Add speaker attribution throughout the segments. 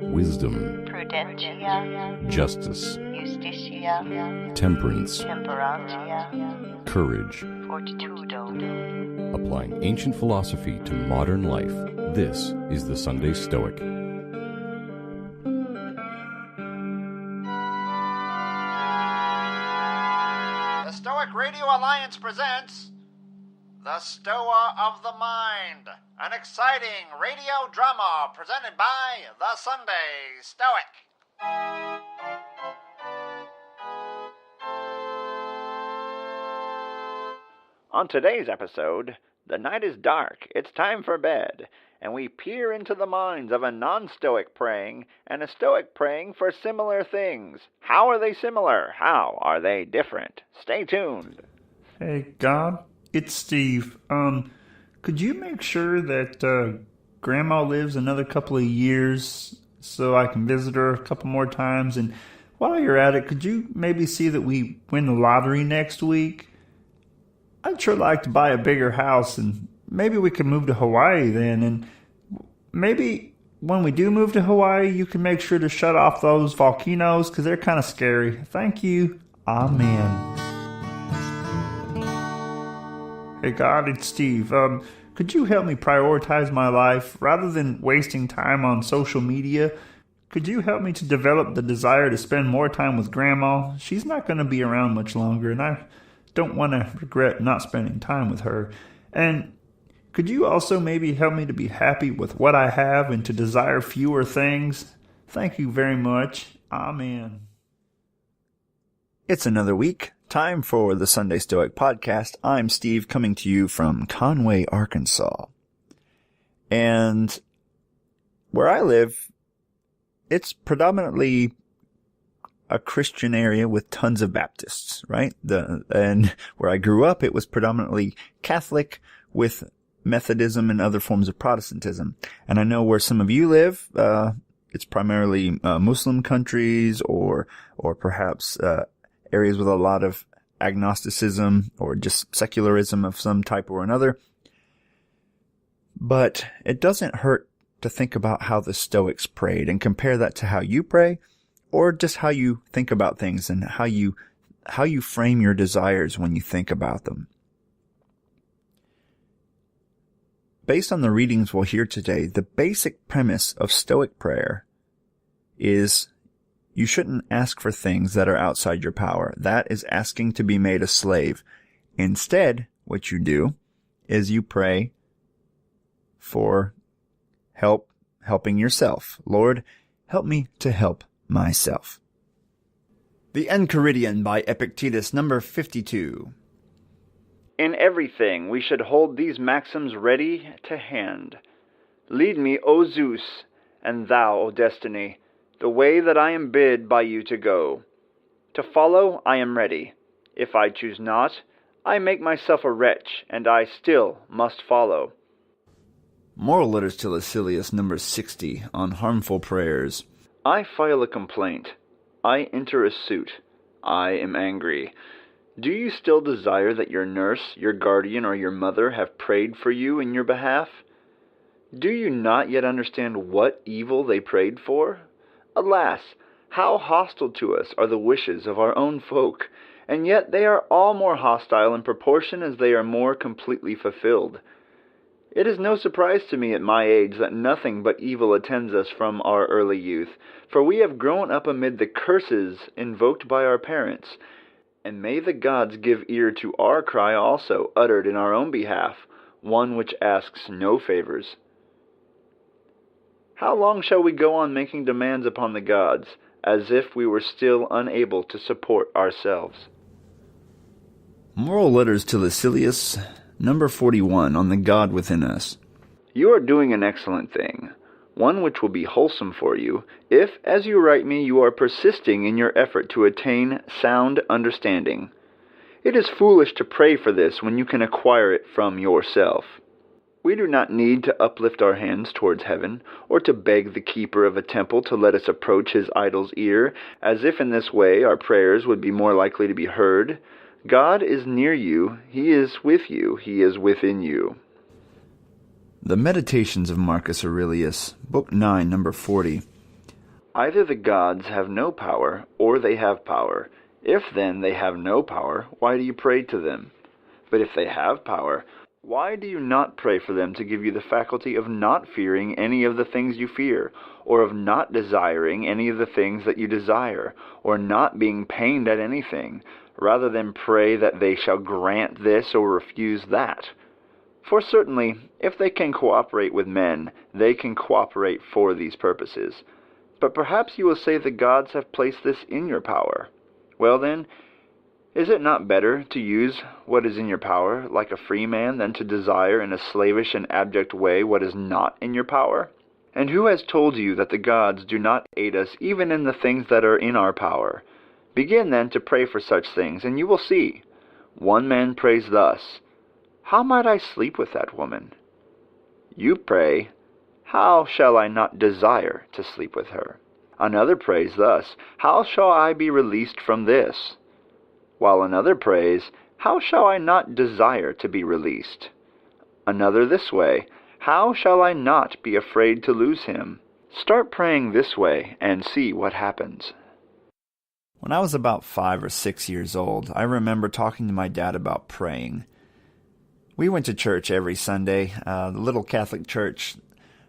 Speaker 1: wisdom,
Speaker 2: prudentia,
Speaker 1: justice,
Speaker 2: justitia,
Speaker 1: temperance,
Speaker 2: temperantia,
Speaker 1: courage.
Speaker 2: fortitudo.
Speaker 1: Applying ancient philosophy to modern life, this is the Sunday Stoic.
Speaker 3: The Stoic Radio Alliance presents The Stoa of the Mind, an exciting radio drama presented by the Sunday Stoic. On today's episode, the night is dark, it's time for bed, and we peer into the minds of a non-Stoic praying and a Stoic praying for similar things. How are they similar? How are they different? Stay tuned.
Speaker 4: Hey, God, it's Steve. Could you make sure that Grandma lives another couple of years so I can visit her a couple more times? And while you're at it, could you maybe see that we win the lottery next week? I'd sure like to buy a bigger house, and maybe we could move to Hawaii then. And maybe when we do move to Hawaii, you can make sure to shut off those volcanoes because they're kind of scary. Thank you. Amen. Hey God, it's Steve. Could you help me prioritize my life rather than wasting time on social media? Could you help me to develop the desire to spend more time with Grandma? She's not going to be around much longer, and I don't want to regret not spending time with her. And could you also maybe help me to be happy with what I have and to desire fewer things? Thank you very much. Amen.
Speaker 5: It's another week. Time for the Sunday Stoic podcast. I'm Steve, coming to you from Conway, Arkansas. And where I live, it's predominantly a Christian area with tons of Baptists, right? And where I grew up, it was predominantly Catholic with Methodism and other forms of Protestantism. And I know where some of you live, it's primarily Muslim countries or perhaps areas with a lot of agnosticism or just secularism of some type or another. But it doesn't hurt to think about how the Stoics prayed and compare that to how you pray, or just how you think about things and how you frame your desires when you think about them. Based on the readings we'll hear today, the basic premise of Stoic prayer is you shouldn't ask for things that are outside your power. That is asking to be made a slave. Instead, what you do is you pray for helping yourself. Lord, help me to help myself. The Enchiridion by Epictetus, number 52.
Speaker 3: In everything we should hold these maxims ready to hand. Lead me, O Zeus, and thou, O Destiny, the way that I am bid by you to go. To follow I am ready. If I choose not, I make myself a wretch, and I still must follow.
Speaker 5: Moral Letters to Lucilius, number 60, on harmful prayers.
Speaker 3: I file a complaint. I enter a suit. I am angry. Do you still desire that your nurse, your guardian, or your mother have prayed for you in your behalf? Do you not yet understand what evil they prayed for? Alas, how hostile to us are the wishes of our own folk, and yet they are all more hostile in proportion as they are more completely fulfilled. It is no surprise to me at my age that nothing but evil attends us from our early youth, for we have grown up amid the curses invoked by our parents. And may the gods give ear to our cry also, uttered in our own behalf, one which asks no favors. How long shall we go on making demands upon the gods, as if we were still unable to support ourselves?
Speaker 5: Moral Letters to Lucilius, number 41, on the God within us.
Speaker 3: You are doing an excellent thing, one which will be wholesome for you, if, as you write me, you are persisting in your effort to attain sound understanding. It is foolish to pray for this when you can acquire it from yourself. We do not need to uplift our hands towards heaven, or to beg the keeper of a temple to let us approach his idol's ear, as if in this way our prayers would be more likely to be heard. God is near you, he is with you, he is within you.
Speaker 5: The Meditations of Marcus Aurelius, Book 9, number 40.
Speaker 3: Either the gods have no power, or they have power. If then they have no power, why do you pray to them? But if they have power, why do you not pray for them to give you the faculty of not fearing any of the things you fear, or of not desiring any of the things that you desire, or not being pained at anything, rather than pray that they shall grant this or refuse that? For certainly, if they can cooperate with men, they can cooperate for these purposes. But perhaps you will say the gods have placed this in your power. Well then, is it not better to use what is in your power like a free man than to desire in a slavish and abject way what is not in your power? And who has told you that the gods do not aid us even in the things that are in our power? Begin then to pray for such things, and you will see. One man prays thus, "How might I sleep with that woman?" You pray, "How shall I not desire to sleep with her?" Another prays thus, "How shall I be released from this?" While another prays, "How shall I not desire to be released?" Another this way, "How shall I not be afraid to lose him?" Start praying this way and see what happens.
Speaker 5: When I was about 5 or 6 years old, I remember talking to my dad about praying. We went to church every Sunday, the little Catholic church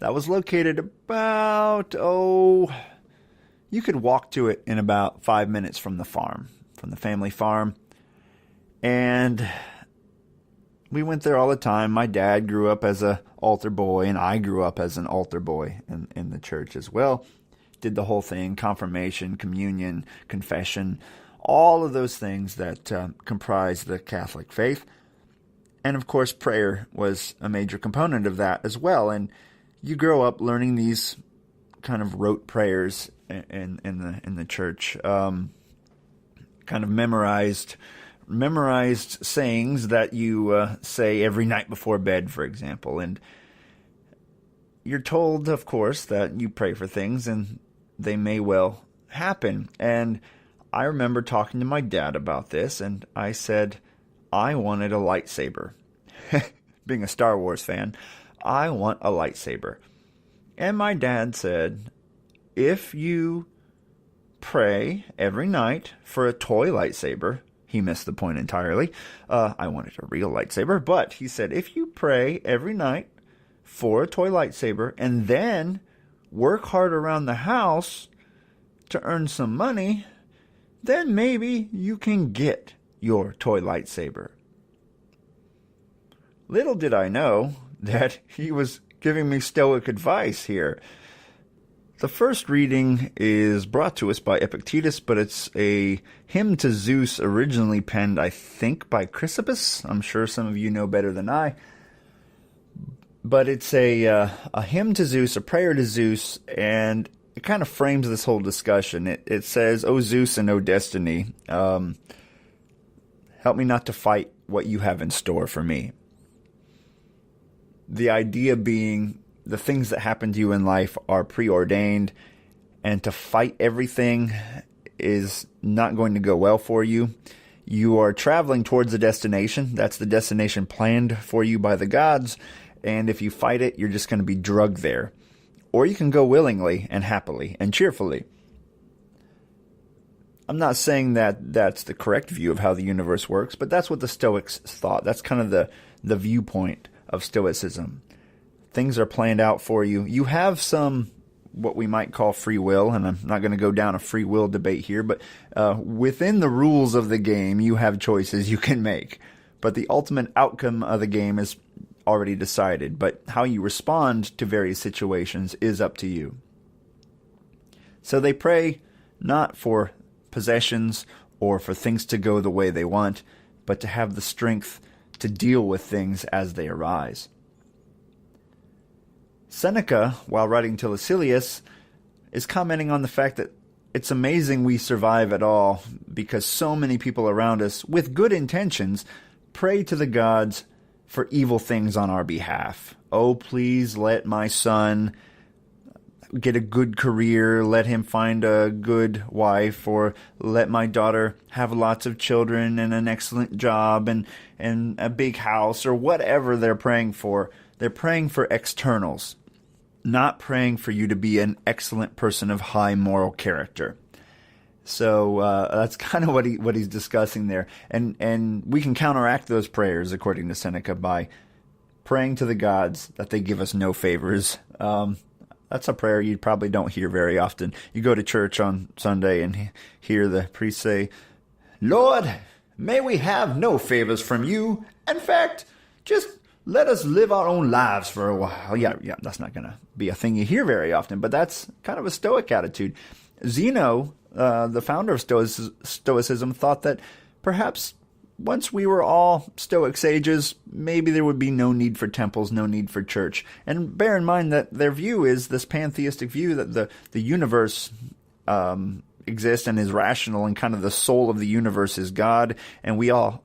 Speaker 5: that was located about, you could walk to it in about 5 minutes from the farm, from the family farm. And we went there all the time. My dad grew up as an altar boy, and I grew up as an altar boy in the church as well. Did the whole thing, confirmation, communion, confession, all of those things that comprise the Catholic faith. And of course, prayer was a major component of that as well. And you grow up learning these kind of rote prayers in the church, kind of memorized sayings that you say every night before bed, for example. And you're told, of course, that you pray for things and they may well happen. And I remember talking to my dad about this, and I said I wanted a lightsaber. Being a Star Wars fan, I want a lightsaber. And my dad said, if you pray every night for a toy lightsaber, he missed the point entirely. I wanted a real lightsaber, but he said, if you pray every night for a toy lightsaber and then work hard around the house to earn some money, then maybe you can get your toy lightsaber. Little did I know that he was giving me Stoic advice here. The first reading is brought to us by Epictetus, but it's a hymn to Zeus originally penned, I think, by Chrysippus. I'm sure some of you know better than I. But it's a hymn to Zeus, a prayer to Zeus, and it kind of frames this whole discussion. It says, "O Zeus and O destiny, help me not to fight what you have in store for me." The idea being the things that happen to you in life are preordained, and to fight everything is not going to go well for you. You are traveling towards a destination. That's the destination planned for you by the gods. And if you fight it, you're just going to be drugged there. Or you can go willingly and happily and cheerfully. I'm not saying that that's the correct view of how the universe works, but that's what the Stoics thought. That's kind of the viewpoint of Stoicism. Things are planned out for you. You have some, what we might call free will, and I'm not going to go down a free will debate here, but within the rules of the game, you have choices you can make. But the ultimate outcome of the game is already decided, but how you respond to various situations is up to you. So they pray not for possessions or for things to go the way they want, but to have the strength to deal with things as they arise. Seneca, while writing to Lucilius, is commenting on the fact that it's amazing we survive at all because so many people around us, with good intentions, pray to the gods for evil things on our behalf. Oh, please let my son get a good career, let him find a good wife, or let my daughter have lots of children and an excellent job and a big house, or whatever they're praying for. They're praying for externals. not praying for you to be an excellent person of high moral character. So that's kind of what he's discussing there. And we can counteract those prayers, according to Seneca, by praying to the gods that they give us no favors. That's a prayer you probably don't hear very often. You go to church on Sunday and hear the priest say, "Lord, may we have no favors from you. In fact, just let us live our own lives for a while." Yeah, that's not going to be a thing you hear very often, but that's kind of a Stoic attitude. Zeno, the founder of Stoicism, thought that perhaps once we were all Stoic sages, maybe there would be no need for temples, no need for church. And bear in mind that their view is this pantheistic view that the universe exists and is rational, and kind of the soul of the universe is God, and we all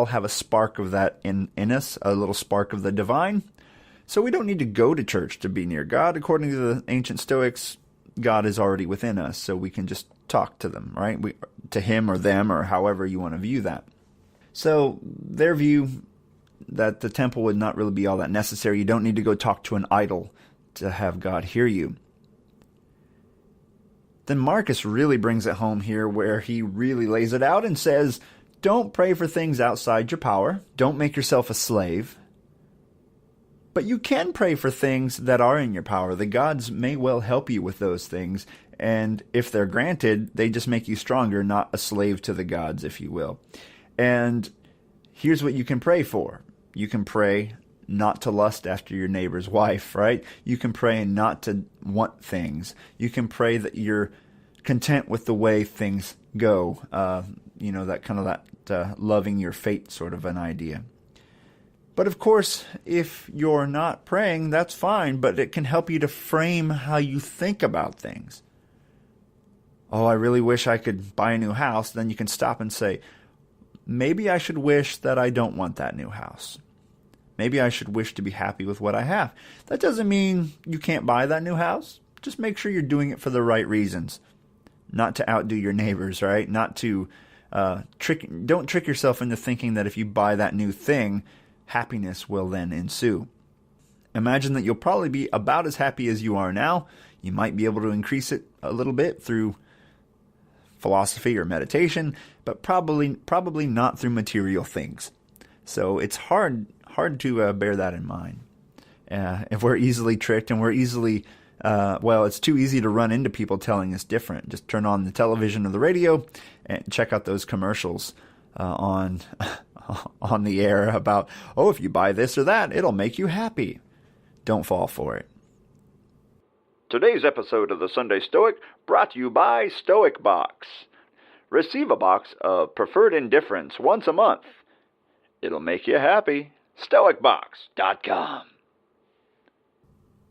Speaker 5: have a spark of that in us, a little spark of the divine. So we don't need to go to church to be near God. According to the ancient Stoics, God is already within us, so we can just talk to them, right? To him or them, or however you want to view that. So their view that the temple would not really be all that necessary. You don't need to go talk to an idol to have God hear you. Then Marcus really brings it home here, where he really lays it out and says, don't pray for things outside your power. Don't make yourself a slave. But you can pray for things that are in your power. The gods may well help you with those things. And if they're granted, they just make you stronger, not a slave to the gods, if you will. And here's what you can pray for. You can pray not to lust after your neighbor's wife, right? You can pray not to want things. You can pray that you're content with the way things go. That kind of that loving your fate sort of an idea. But of course, if you're not praying, that's fine, but it can help you to frame how you think about things. Oh, I really wish I could buy a new house. Then you can stop and say, maybe I should wish that I don't want that new house. Maybe I should wish to be happy with what I have. That doesn't mean you can't buy that new house. Just make sure you're doing it for the right reasons. Not to outdo your neighbors, right? Not to don't trick yourself into thinking that if you buy that new thing, happiness will then ensue. Imagine that you'll probably be about as happy as you are now. You might be able to increase it a little bit through philosophy or meditation, but probably not through material things. So it's hard to bear that in mind. If we're easily tricked and we're easily, it's too easy to run into people telling us different. Just turn on the television or the radio and check out those commercials on the air about, if you buy this or that, it'll make you happy. Don't fall for it.
Speaker 3: Today's episode of the Sunday Stoic brought to you by Stoic Box. Receive a box of preferred indifference once a month. It'll make you happy. StoicBox.com.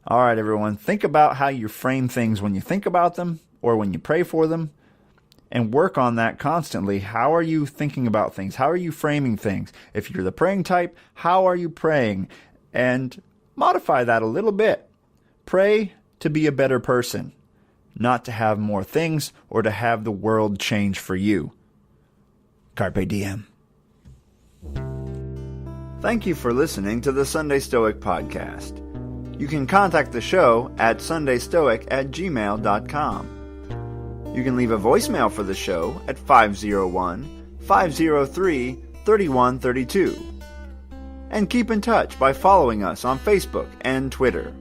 Speaker 5: All right, everyone. Think about how you frame things when you think about them or when you pray for them, and work on that constantly. How are you thinking about things? How are you framing things? If you're the praying type, how are you praying? And modify that a little bit. Pray to be a better person, not to have more things or to have the world change for you. Carpe diem. Thank you for listening to the Sunday Stoic podcast. You can contact the show at sundaystoic@gmail.com. You can leave a voicemail for the show at 501-503-3132. And keep in touch by following us on Facebook and Twitter.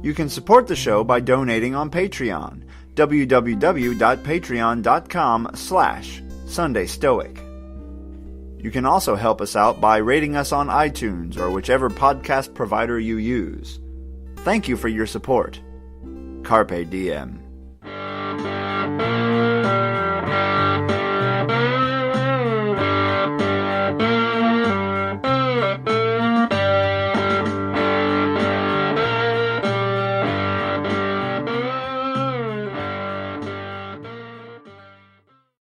Speaker 5: You can support the show by donating on Patreon, www.patreon.com/SundayStoic. You can also help us out by rating us on iTunes or whichever podcast provider you use. Thank you for your support. Carpe diem.